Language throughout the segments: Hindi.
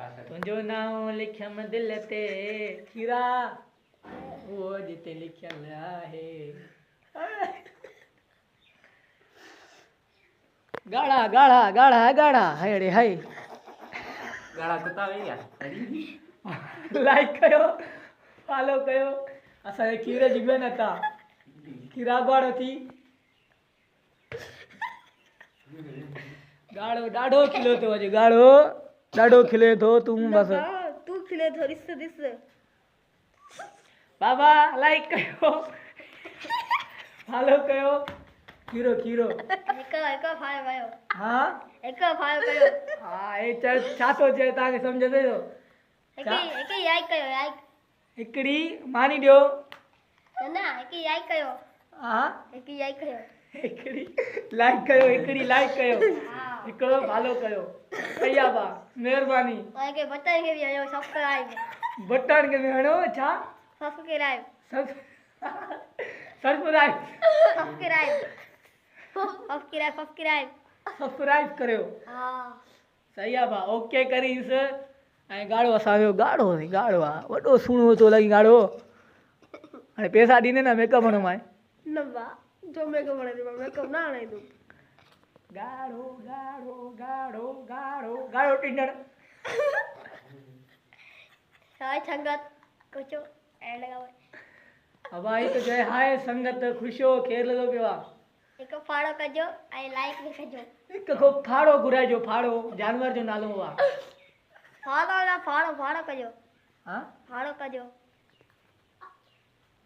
तुंहिंजो नाम लिखियमि दिल ते खीरा वो जिते लिखियल आहे गाड़ा गाड़ा गाड़ा गाड़ा हाय रे हाय गाड़ा कुत्ता वे यार लाइक कयो फॉलो कयो असांजे खीर जी महिनत आहे खीरा बाड़ थी गाड़ो ॾाढो खिलियो थो अॼु गाड़ो ॾाढो खिले थो तूं बस तू खिले थो ॾिस ॾिस बाबा लाइक कयो फॉलो कयो खीरो खीरो हिकु फायो कयो हा हिकु फायो कयो हा हे छा थो चए तव्हांखे सम्झ में थो हिकु याइक कयो याइक हिकिड़ी मानी ॾियो न हिकु याइक कयो हा हिकु याइक कयो हिकिड़ी लाइक कयो हिकिड़ी लाइक कयो हिकिड़ो फॉलो कयो भैया बा महिरबानी उनखे बटन खे बि हणो सब्सक्राइब बटन खे बि हणो छा subscribe subscribe subscribe subscribe subscribe subscribe करियो हा सही आहे भाउ ओके करीस ऐं गाढ़ो असांजो गाढ़ो गाढ़ो आहे वॾो सुहिणो थो लॻे गाढ़ो हाणे पैसा ॾींदे न मेकअप हणो मां न बा जो मेकअप हणे थी मेकअप न हणे तूं गाढ़ो गाढ़ो गाढ़ो गाढ़ो गाढ़ो टिंडड़ हाय संगत कुझु एड लॻाओ हवाई तो चए हाय संगत ख़ुशि हो केरु लॻो पियो आहे हिकु फाड़ो कजो ऐं लाइक बि कजो हिकु को फाड़ो घुराइजो फाड़ो जानवर जो नालो आहे फाड़ो न फाड़ो फाड़ो कजो हा फाड़ो कजो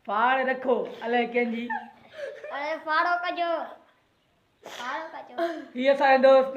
फाड़ रखो अलाए कंहिंजी अरे फाड़ो कजो फाड़ो कजो हीअ असांजो दोस्त